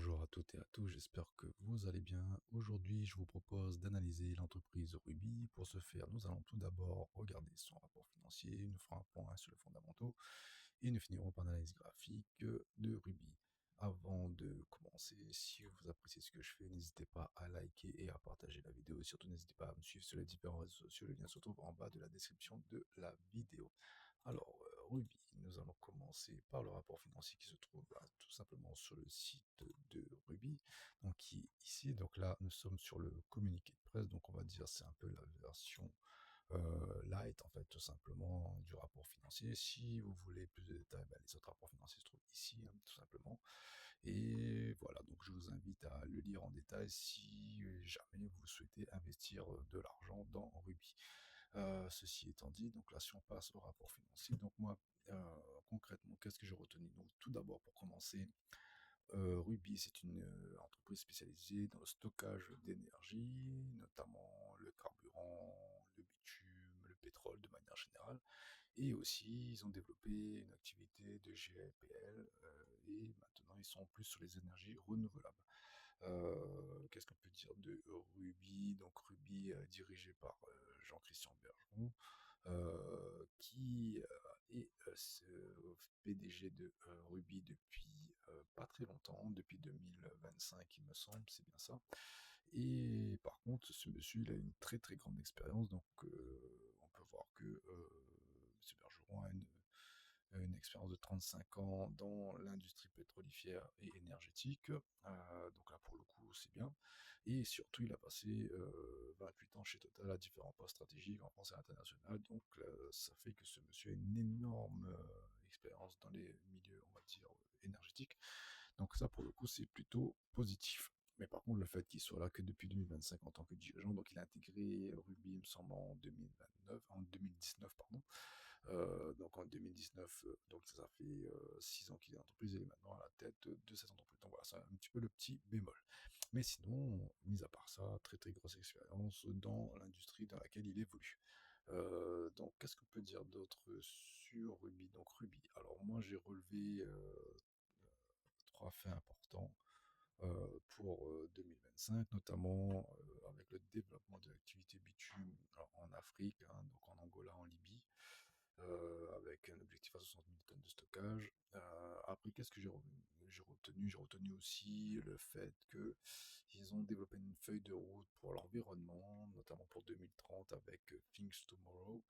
Bonjour à toutes et à tous, j'espère que vous allez bien. Aujourd'hui, je vous propose d'analyser l'entreprise Ruby. Pour ce faire, nous allons tout d'abord regarder son rapport financier, nous ferons un point sur les fondamentaux et nous finirons par l'analyse graphique de Ruby. Avant de commencer, si vous appréciez ce que je fais, n'hésitez pas à liker et à partager la vidéo. Et surtout, n'hésitez pas à me suivre sur les différents réseaux sociaux. Le lien se trouve en bas de la description de la vidéo. Alors, Ruby, nous allons commencer par le rapport financier qui se trouve tout simplement sur le site de Ruby. Donc, ici, donc là, nous sommes sur le communiqué de presse. Donc, on va dire c'est un peu la version light, en fait, tout simplement, du rapport financier. Si vous voulez plus de détails, ben, les autres rapports financiers se trouvent ici, hein, tout simplement. Et voilà, donc je vous invite à le lire en détail si jamais vous souhaitez investir de l'argent dans Ruby. Ceci étant dit, donc là, si on passe au rapport financier, donc moi, concrètement, qu'est-ce que j'ai retenu? Donc, tout d'abord, pour commencer, Ruby, c'est une entreprise spécialisée dans le stockage d'énergie, notamment le carburant, le bitume, le pétrole de manière générale. Et aussi, ils ont développé une activité de GLPL et maintenant, ils sont plus sur les énergies renouvelables. Qu'est-ce qu'on peut dire de Ruby? Donc Ruby, dirigé par Jean-Christian Bergeron, qui est PDG de Ruby depuis pas très longtemps, depuis 2025 il me semble, c'est bien ça. Et par contre, ce monsieur, il a une très très grande expérience, donc on peut voir que M. Bergeron a une expérience de 35 ans dans l'industrie pétrolifère et énergétique. Donc là, pour le coup, c'est bien. Et surtout, il a passé 8 ans chez Total à différents postes stratégiques en France et à l'international. Donc, ça fait que ce monsieur a une énorme expérience dans les milieux, on va dire, énergétiques. Donc ça, pour le coup, c'est plutôt positif. Mais par contre, le fait qu'il soit là que depuis 2025 en tant que dirigeant, donc il a intégré Ruby, il me semble, en 2019, pardon. Donc en 2019, donc ça fait 6 ans qu'il est en entreprise et il est maintenant à la tête de cette entreprise. Donc voilà, c'est un petit peu le petit bémol. Mais sinon, mis à part ça, très très grosse expérience dans l'industrie dans laquelle il évolue. Donc qu'est-ce qu'on peut dire d'autre sur Ruby? Donc Ruby, alors moi j'ai relevé trois faits importants pour 2025, notamment avec le développement de l'activité bitume en Afrique, hein, donc en Angola, en Libye, avec un objectif à 60 000 tonnes de stockage. Après, qu'est-ce que j'ai retenu? J'ai retenu aussi le fait que ils ont développé une feuille de route pour l'environnement, notamment pour 2030 avec Things Tomorrow.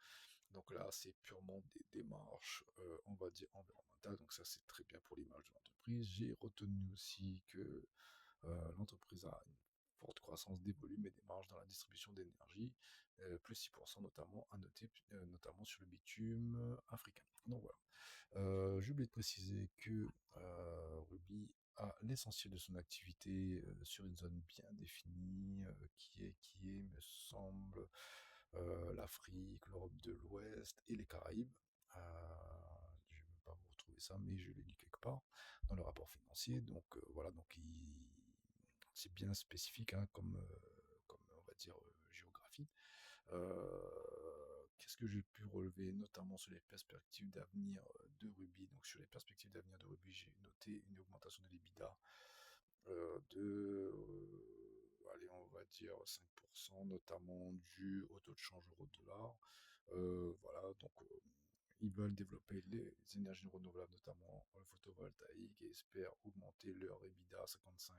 Donc là, c'est purement des démarches, on va dire, environnementales. Donc ça, c'est très bien pour l'image de l'entreprise. J'ai retenu aussi que l'entreprise a une forte croissance des volumes et des marges dans la distribution d'énergie, plus 6% notamment à noter, notamment sur le bitume africain. Donc voilà. J'ai oublié de préciser que Ruby a l'essentiel de son activité sur une zone bien définie, qui est, me semble, l'Afrique, l'Europe de l'Ouest et les Caraïbes. Je ne vais pas vous retrouver ça, mais je l'ai lu quelque part dans le rapport financier. Donc voilà, donc c'est bien spécifique, hein, comme on va dire géographie. Qu'est-ce que j'ai pu relever, notamment sur les perspectives d'avenir de Ruby? Donc sur les perspectives d'avenir de Ruby, j'ai noté une augmentation de l'EBITDA allez, on va dire 5%, notamment dû au taux de change euro-dollar. Voilà, donc ils veulent développer les énergies renouvelables, notamment le photovoltaïque, et espèrent augmenter leur EBITDA à 55,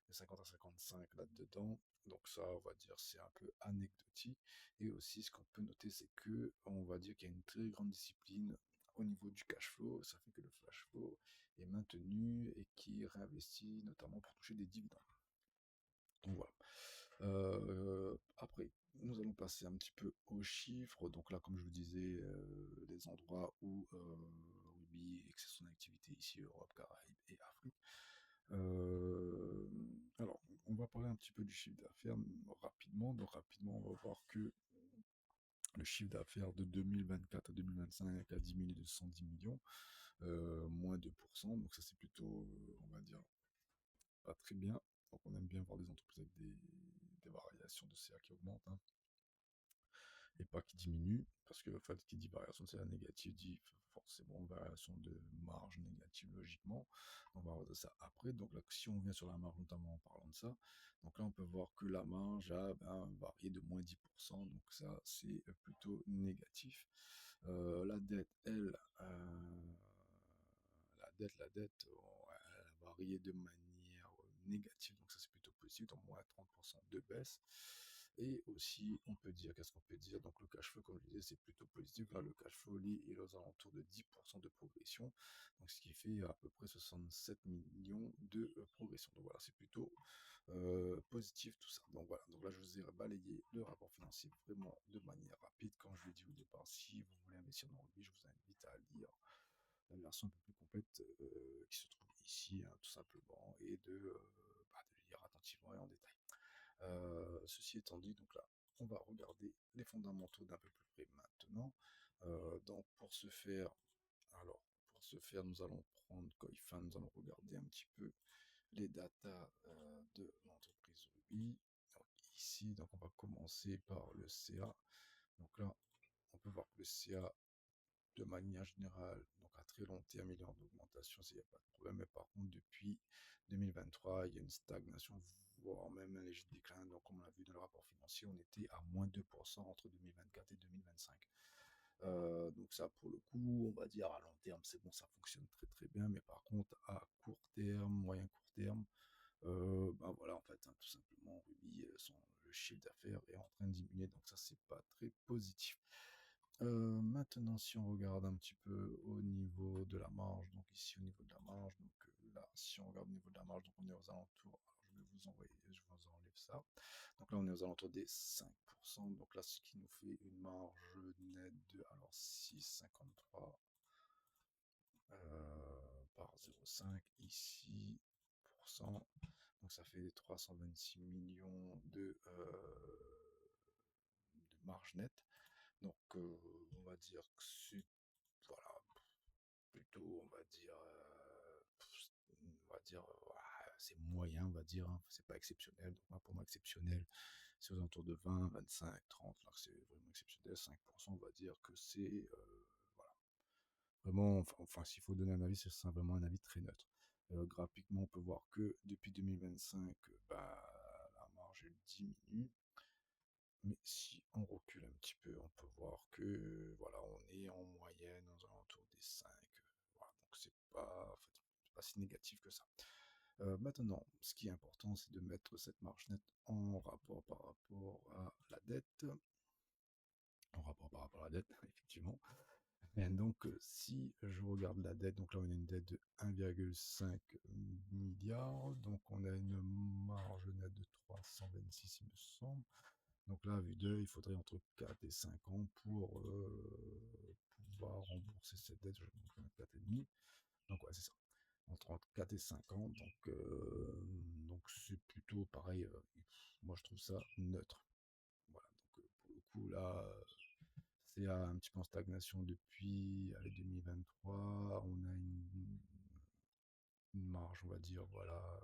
de 50 à 55 là-dedans. Donc ça, on va dire, c'est un peu anecdotique. Et aussi, ce qu'on peut noter, c'est que on va dire qu'il y a une très grande discipline au niveau du cash flow. Ça fait que le cash flow est maintenu et qui est réinvesti, notamment pour toucher des dividendes. Donc voilà. Après, nous allons passer un petit peu aux chiffres. Donc là, comme je vous disais, les endroits où Ruby exerce son activité ici, Europe, Caraïbes et Afrique. Euh, alors, on va parler un petit peu du chiffre d'affaires rapidement. Donc rapidement, on va voir que le chiffre d'affaires de 2024 à 2025 a diminué de 110 millions, moins 2%. Donc ça, c'est plutôt, on va dire, pas très bien. Donc on aime bien voir des entreprises avec des variations de CA qui augmentent, hein. et pas qui diminue, parce que en fait, qui dit variation de salaire négative dit forcément variation de marge négative logiquement. On va voir ça après. Donc là, si on vient sur la marge, notamment en parlant de ça, donc là, on peut voir que la marge a varié de moins 10%, donc ça, c'est plutôt négatif. La dette, elle, elle a varié de manière négative, donc ça c'est plutôt positif, donc moins 30% de baisse. Et aussi, on peut dire, qu'est-ce qu'on peut dire? Donc le cash flow, comme je disais, c'est plutôt positif. Là, le cash flow, lui, il est aux alentours de 10% de progression, donc ce qui fait à peu près 67 millions de progression. Donc voilà, c'est plutôt positif tout ça. Donc voilà, donc là je vous ai balayé le rapport financier vraiment de manière rapide. Comme je l'ai dit au départ, si vous voulez investir dans le rugby, je vous invite à lire la version un peu plus complète qui se trouve ici, hein, tout simplement, et de lire attentivement et en détail. Ceci étant dit, donc là, on va regarder les fondamentaux d'un peu plus près maintenant. Donc alors, pour ce faire, nous allons prendre Coifin, nous allons regarder un petit peu les datas de l'entreprise Ruby. Donc ici, donc on va commencer par le CA. Donc là, on peut voir que le CA, de manière générale, donc à très long terme, il est en augmentation, il n'y a pas de problème. Mais par contre, depuis 2023, il y a une stagnation, voire même un léger déclin. Donc, comme on l'a vu dans le rapport financier, on était à moins 2% entre 2024 et 2025. Donc ça, pour le coup, on va dire à long terme, c'est bon, ça fonctionne très très bien. Mais par contre, à court terme, moyen court terme, voilà, en fait, hein, tout simplement, Ruby, le chiffre d'affaires est en train de diminuer. Donc ça, c'est pas très positif. Maintenant, si on regarde un petit peu au niveau de la marge, donc ici au niveau de la marge, donc là, si on regarde au niveau de la marge, donc on est aux alentours, alors je vous enlève ça. Donc là, on est aux alentours des 5%, donc là, ce qui nous fait une marge nette de, alors 6,53 par 0,5 ici, pour cent. Donc ça fait 326 millions de marge nette. Donc on va dire que c'est, voilà, plutôt, on va dire, c'est moyen, on va dire, hein, c'est pas exceptionnel. Donc, moi, pour moi, exceptionnel, c'est aux alentours de 20, 25, 30. Là, c'est vraiment exceptionnel. 5%, on va dire que c'est, voilà, vraiment, enfin, s'il faut donner un avis, c'est vraiment un avis très neutre. Graphiquement, on peut voir que depuis 2025, la marge elle diminue. Mais si on recule un petit peu, on peut voir que voilà, on est en moyenne aux alentours des 5. Voilà, donc c'est pas, en fait, c'est pas si négatif que ça. Maintenant, ce qui est important, c'est de mettre cette marge nette en rapport par rapport à la dette. En rapport par rapport à la dette, effectivement. Et donc, si je regarde la dette, donc là, on a une dette de 1,5 milliard. Donc, on a une marge nette de 326, il me semble. Donc là, à vue d'œil, il faudrait entre 4 et 5 ans pour pouvoir rembourser cette dette. Je donc 4,5. Donc ouais, c'est ça. Entre 4 et 5 ans. Donc c'est plutôt pareil. Moi, je trouve ça neutre. Voilà. Donc pour le coup, là, c'est un petit peu en stagnation depuis allez, 2023. On a une marge, on va dire, voilà,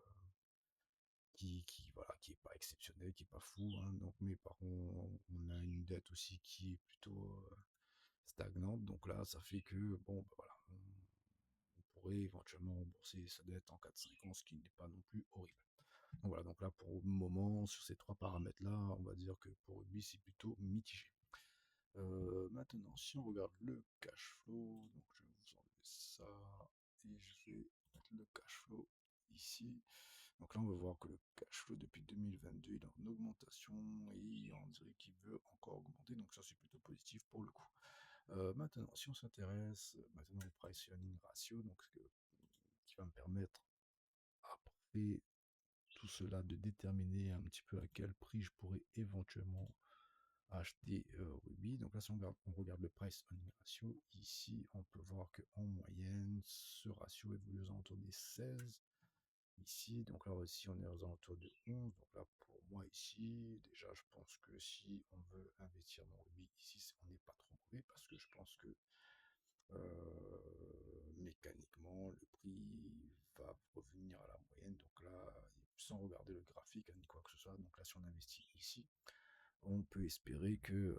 voilà, qui est pas exceptionnelle, qui est pas fou, hein. Donc, mais par contre, on a une dette aussi qui est plutôt stagnante. Donc là, ça fait que, bon, voilà, on pourrait éventuellement rembourser sa dette en 4-5 ans, ce qui n'est pas non plus horrible. Donc voilà, donc là, pour le moment, sur ces trois paramètres-là, on va dire que pour lui, c'est plutôt mitigé. Maintenant, si on regarde le cash flow, donc je vais vous enlever ça et je vais mettre le cash flow ici. Donc là, on va voir que le cash flow depuis 2022 il est en augmentation et on dirait qu'il veut encore augmenter. Donc ça, c'est plutôt positif pour le coup. Maintenant, si on s'intéresse maintenant au price earning ratio, donc qui va me permettre après tout cela de déterminer un petit peu à quel prix je pourrais éventuellement acheter Ruby. Donc là, si on regarde le price earning ratio, ici, on peut voir qu'en moyenne, ce ratio évolue aux alentours des 16. Ici, donc là aussi, on est aux alentours de 11. Donc là, pour moi, ici, déjà, je pense que si on veut investir dans Ruby, ici, on n'est pas trop mauvais parce que je pense que mécaniquement, le prix va revenir à la moyenne. Donc là, sans regarder le graphique, ni quoi que ce soit. Donc là, si on investit ici, on peut espérer que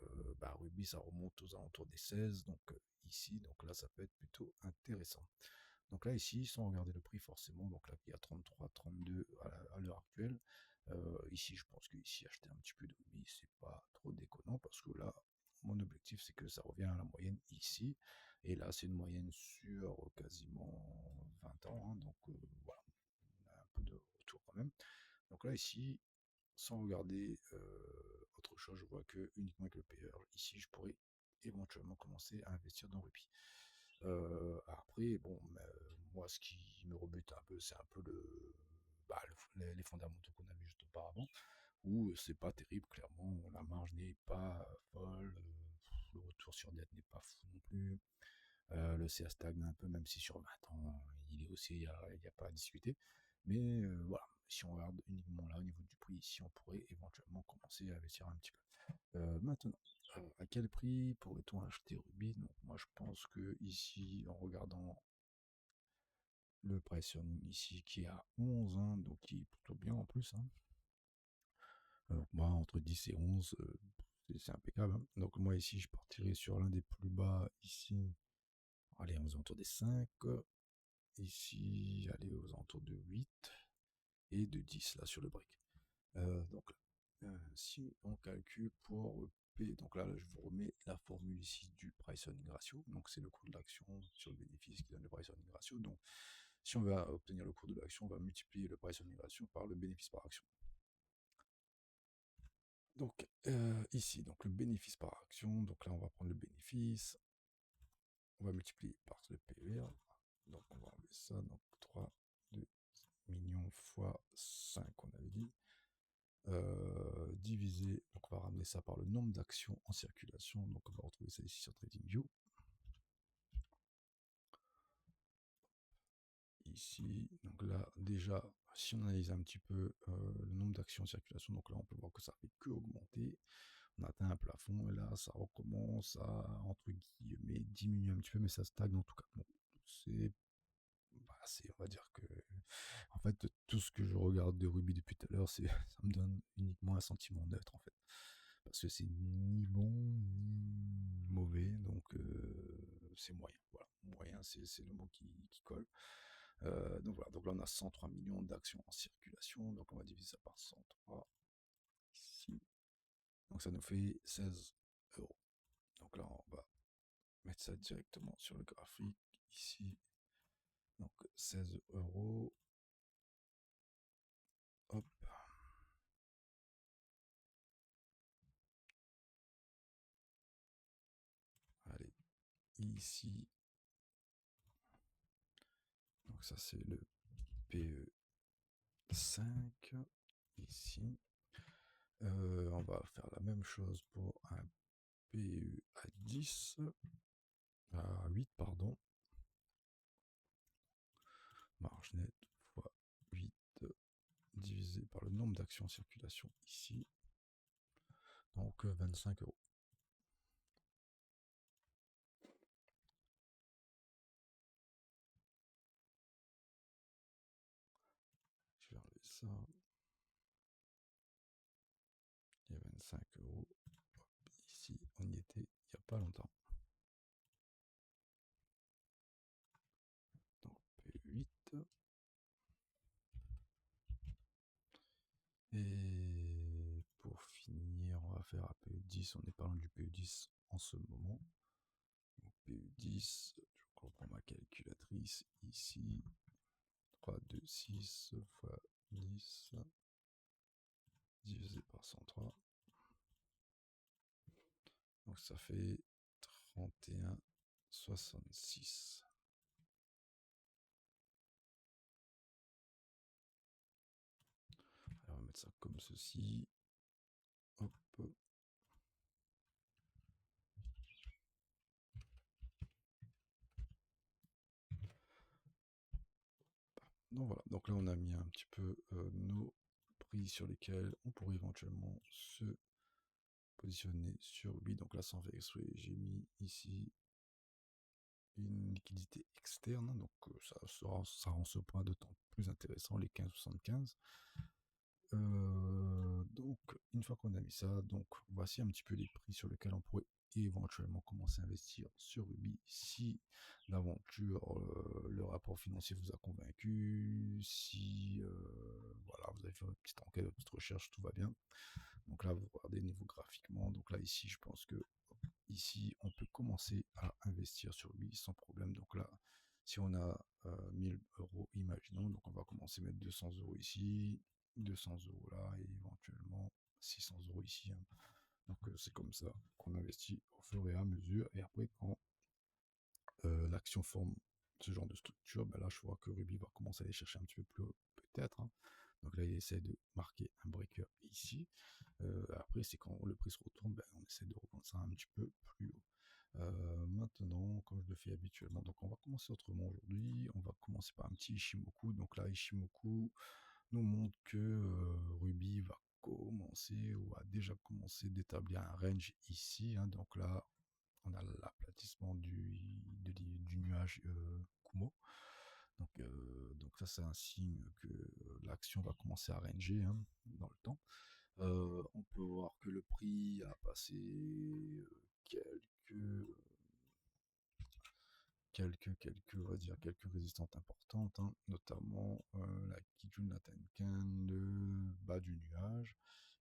Ruby ça remonte aux alentours des 16, donc ici, donc là ça peut être plutôt intéressant. Donc là ici, sans regarder le prix forcément, donc là il y a 33, 32 à l'heure actuelle. Ici je pense que ici acheter un petit peu de Ruby c'est pas trop déconnant parce que là mon objectif c'est que ça revient à la moyenne ici, et là c'est une moyenne sur quasiment 20 ans, hein, donc voilà, on a un peu de retour quand même. Donc là ici, sans regarder autre chose, je vois que uniquement avec le payeur, ici je pourrais éventuellement commencer à investir dans Ruby. Après, bon, moi ce qui me rebute un peu, c'est un peu les fondamentaux qu'on a vu juste auparavant, où c'est pas terrible, clairement, la marge n'est pas folle, le retour sur dette n'est pas fou non plus, le CA stagne un peu, même si sur 20 ans, il est aussi, il y a pas à discuter. Mais voilà, si on regarde uniquement là au niveau du prix, ici on pourrait éventuellement commencer à investir un petit peu. Maintenant, à quel prix pourrait-on acheter Ruby? Donc moi je pense que ici, en regardant le price earning ici qui est à 11, hein, donc qui est plutôt bien en plus, hein. Donc moi entre 10 et 11, c'est impeccable, hein. Donc moi ici je partirai sur l'un des plus bas ici, allez aux alentours des 5. Ici, allez aux alentours de 8 et de 10 là sur le break. Donc, si on calcule pour P, donc là, je vous remets la formule ici du price earning ratio. Donc, c'est le cours de l'action sur le bénéfice qui donne le price earning ratio. Donc, si on veut obtenir le cours de l'action, on va multiplier le price earning ratio par le bénéfice par action. Donc, ici, donc le bénéfice par action. Donc là, on va prendre le bénéfice. On va multiplier par le PER. Donc, on va enlever ça. Donc, 3, 2 millions fois 5, on avait dit. Divisé, donc on va ramener ça par le nombre d'actions en circulation, donc on va retrouver ça ici sur TradingView. Ici, donc là déjà, si on analyse un petit peu le nombre d'actions en circulation, donc là on peut voir que ça fait que augmenter. On atteint un plafond et là ça recommence à entre guillemets diminuer un petit peu, mais ça stagne en tout cas. Bon, on va dire que en fait tout ce que je regarde de Ruby depuis tout à l'heure, ça me donne uniquement un sentiment neutre en fait, parce que c'est ni bon ni mauvais, donc c'est moyen. Voilà, moyen, c'est le mot qui colle. Donc voilà, donc là on a 103 millions d'actions en circulation, donc on va diviser ça par 103 ici. Donc ça nous fait 16 euros. Donc là on va mettre ça directement sur le graphique ici. Donc 16 euros. Hop. Allez, ici. Donc ça c'est le PE5 ici. On va faire la même chose pour un PE à 10, à 8 pardon. Marge nette fois 8 divisé par le nombre d'actions en circulation ici. Donc 25 euros. Je vais enlever ça. Il y a 25 euros. Hop, ici, on y était il n'y a pas longtemps. Donc P8. Et pour finir, on va faire un PE10. On n'est pas loin du PE10 en ce moment. Donc PE10, je reprends ma calculatrice ici. 3, 2, 6 fois 10 divisé par 103. Donc ça fait 31,66. On va mettre ça comme ceci. Hop. Donc voilà, donc là on a mis un petit peu nos prix sur lesquels on pourrait éventuellement se positionner sur lui. Donc là sans faire exprès, j'ai mis ici une liquidité externe, donc ça rend ce point d'autant plus intéressant, les 15,75. donc, une fois qu'on a mis ça, donc voici un petit peu les prix sur lesquels on pourrait éventuellement commencer à investir sur Ruby si l'aventure, le rapport financier vous a convaincu, si voilà, vous avez fait votre petite enquête, votre petite recherche, tout va bien. Donc là, vous regardez niveau graphiquement. Donc là, ici, je pense que ici, on peut commencer à investir sur lui sans problème. Donc là, si on a 1000 euros, imaginons, donc on va commencer à mettre 200 euros ici, 200 euros là, et éventuellement 600 euros ici, hein. Donc c'est comme ça qu'on investit au fur et à mesure. Et après, quand l'action forme ce genre de structure, ben là, je vois que Ruby va commencer à aller chercher un petit peu plus haut, peut-être, hein. Donc là, il essaie de marquer un breaker ici. Après, c'est quand le prix se retourne, ben, on essaie de reprendre ça un petit peu plus haut. Maintenant, comme je le fais habituellement, donc on va commencer autrement aujourd'hui. On va commencer par un petit Ishimoku. Donc là, Ishimoku nous montre que Ruby va commencer ou a déjà commencé d'établir un range ici, hein. Donc là, on a l'aplatissement du nuage Kumo. Donc ça, c'est un signe que l'action va commencer à ranger, hein, dans le temps. On peut voir que le prix a passé quelques, on va dire, quelques résistantes importantes, hein, notamment la Kijun, la Tenkan, le bas du nuage.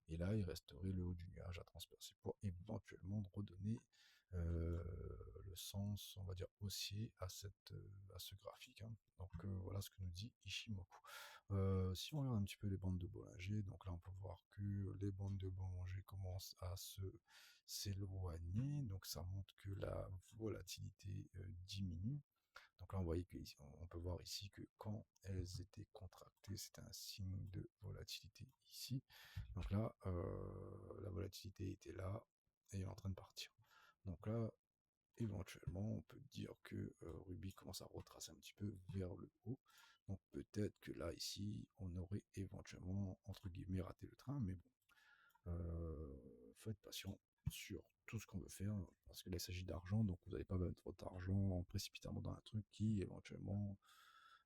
Et là, il resterait le haut du nuage à transpercer pour éventuellement redonner euh, le sens, on va dire, haussier à ce graphique, hein. Donc voilà ce que nous dit Ishimoku. Si on regarde un petit peu les bandes de Bollinger, donc là on peut voir que les bandes de Bollinger commencent à s'éloigner, donc ça montre que la volatilité diminue. Donc là on peut voir ici que quand elles étaient contractées, c'était un signe de volatilité ici. Donc là, la volatilité était là et est en train de partir. Donc là, éventuellement, on peut dire que Ruby commence à retracer un petit peu vers le haut. Donc peut-être que là, ici, on aurait éventuellement, entre guillemets, raté le train, mais bon, faut être patient sur tout ce qu'on veut faire, parce que là, il s'agit d'argent, donc vous n'allez pas mettre votre argent précipitamment dans un truc qui, éventuellement,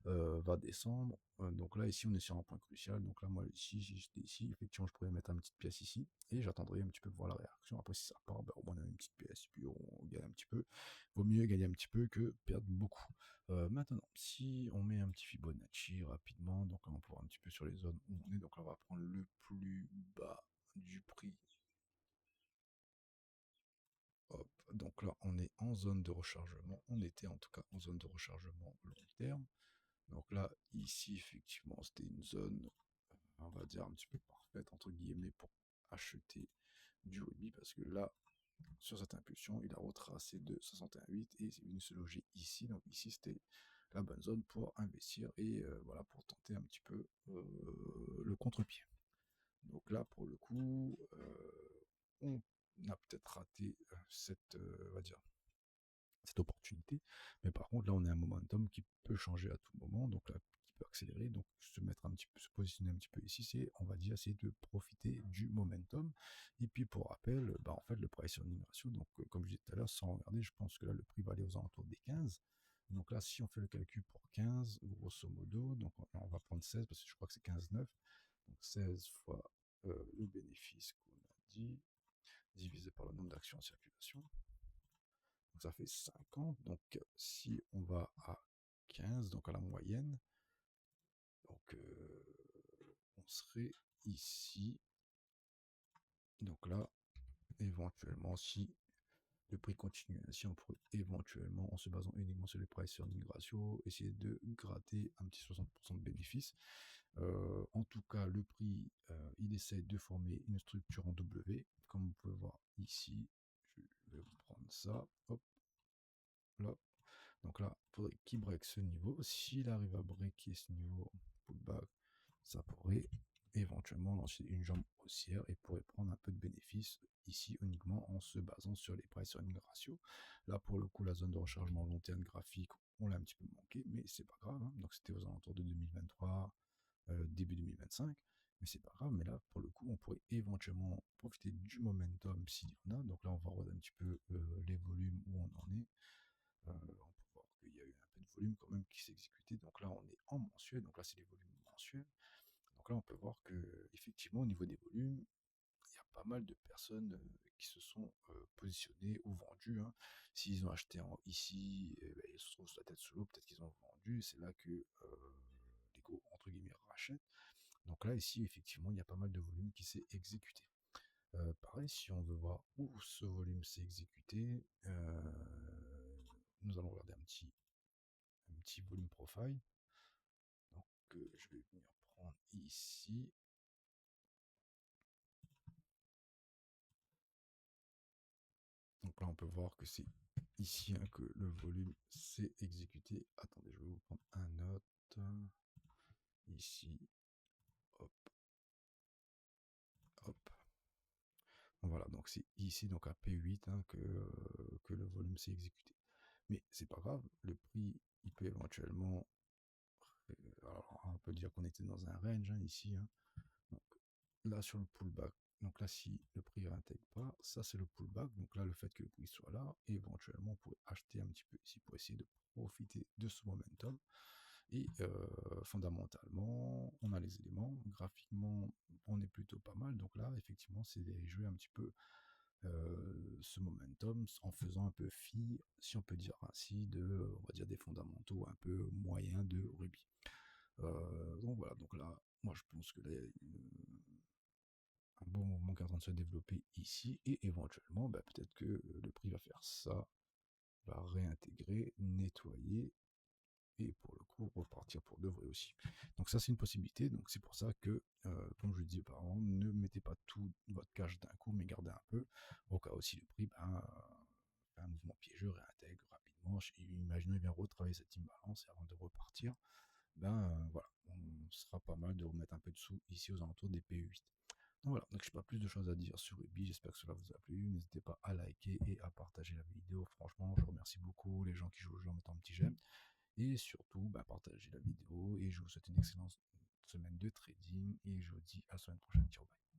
va descendre. Donc là, ici, on est sur un point crucial. Donc là, moi, ici, si j'étais ici, effectivement, je pourrais mettre une petite pièce ici et j'attendrai un petit peu voir la réaction. Après, si ça part, ben, au moins, on a une petite pièce, puis on gagne un petit peu. Vaut mieux gagner un petit peu que perdre beaucoup. Maintenant, si on met un petit Fibonacci rapidement, donc là, on peut voir un petit peu sur les zones où on est. Donc là, on va prendre le plus bas du prix. Hop. Donc là, on est en zone de rechargement. On était en tout cas en zone de rechargement long terme. Donc là, ici, effectivement, c'était une zone, on va dire, un petit peu parfaite, entre guillemets, pour acheter du rubis, parce que là, sur cette impulsion, il a retracé de 61,8 et il est venu se loger ici. Donc ici, c'était la bonne zone pour investir et voilà, pour tenter un petit peu le contre-pied. Donc là, pour le coup, on a peut-être raté on va dire, cette opportunité. Mais par contre, là, on a un momentum qui peut changer à tout moment, donc là, qui peut accélérer, donc se mettre un petit peu, se positionner un petit peu ici, c'est, on va dire, essayer de profiter du momentum. Et puis, pour rappel, bah, en fait, le price earning ratio, donc, comme je disais tout à l'heure, sans regarder, je pense que là, le prix va aller aux alentours des 15. Donc là, si on fait le calcul pour 15, grosso modo, donc on va prendre 16 parce que je crois que c'est 15,9. Donc 16 fois le bénéfice qu'on a dit, divisé par le nombre d'actions en circulation. Donc ça fait 50. Donc si on va à 15, donc à la moyenne, donc on serait ici. Donc là, éventuellement, si le prix continue ainsi, on pourrait éventuellement, en se basant uniquement sur les price earning ratio, essayer de gratter un petit 60% de bénéfices. En tout cas, le prix, il essaie de former une structure en W, comme vous pouvez voir ici. Je vais vous prendre ça, hop, là. Donc là, il faudrait qu'il break ce niveau. S'il arrive à breaker ce niveau pullback, ça pourrait éventuellement lancer une jambe haussière et pourrait prendre un peu de bénéfice ici uniquement en se basant sur les price earning ratio. Là, pour le coup, la zone de rechargement long terme graphique, on l'a un petit peu manqué, mais c'est pas grave, hein. Donc c'était aux alentours de 2023, début 2025. Mais c'est pas grave, mais là, pour le coup, on pourrait éventuellement profiter du momentum s'il y en a. Donc là, on va regarder un petit peu les volumes où on en est. On peut voir qu'il y a eu un peu de volume quand même qui s'est exécuté. Donc là, on est en mensuel. Donc là, c'est les volumes mensuels. Donc là, on peut voir que effectivement, au niveau des volumes, il y a pas mal de personnes qui se sont positionnées ou vendues, hein. S'ils ont acheté ici, eh ben, ils se trouvent sur la tête sous l'eau, peut-être qu'ils ont vendu, c'est là que les gros, entre guillemets, rachètent. Donc là, ici, effectivement, il y a pas mal de volume qui s'est exécuté. Pareil, si on veut voir où ce volume s'est exécuté, nous allons regarder un petit volume profile. Donc, je vais venir prendre ici. Donc là, on peut voir que c'est ici, hein, que le volume s'est exécuté. Attendez, je vais vous prendre un note. Ici, hop, hop. Voilà, donc c'est ici, donc à P8, hein, que le volume s'est exécuté. Mais c'est pas grave, le prix, il peut éventuellement. Alors, on peut dire qu'on était dans un range, hein, ici, hein. Donc là, sur le pullback, donc là, si le prix ne réintègre pas, ça c'est le pullback. Donc là, le fait que le prix soit là, éventuellement, on pourrait acheter un petit peu ici pour essayer de profiter de ce momentum. Et fondamentalement, on a les éléments. Graphiquement, on est plutôt pas mal. Donc là, effectivement, c'est jouer un petit peu ce momentum en faisant un peu fi, si on peut dire ainsi, on va dire des fondamentaux un peu moyens de Ruby. Donc voilà, donc là, moi je pense que là, il y a un bon mouvement qui est en train de se développer ici, et éventuellement, bah, peut-être que le prix va faire ça, va réintégrer, nettoyer, et pour le coup repartir pour de vrai aussi. Donc ça c'est une possibilité, donc c'est pour ça que, comme je le disais auparavant, ne mettez pas tout votre cash d'un coup, mais gardez un peu, au cas où si le prix, fait un mouvement piégeux, réintègre rapidement, imaginons il vient retravailler cette imbalance et avant de repartir, voilà, on sera pas mal de remettre un peu de sous ici aux alentours des P8. Donc voilà, donc je n'ai pas plus de choses à dire sur Ruby, j'espère que cela vous a plu, n'hésitez pas à liker et à partager la vidéo, franchement je remercie beaucoup les gens qui jouent au jeu en mettant un petit j'aime, et surtout partagez la vidéo, et je vous souhaite une excellente semaine de trading, et je vous dis à la semaine prochaine, ciao bye.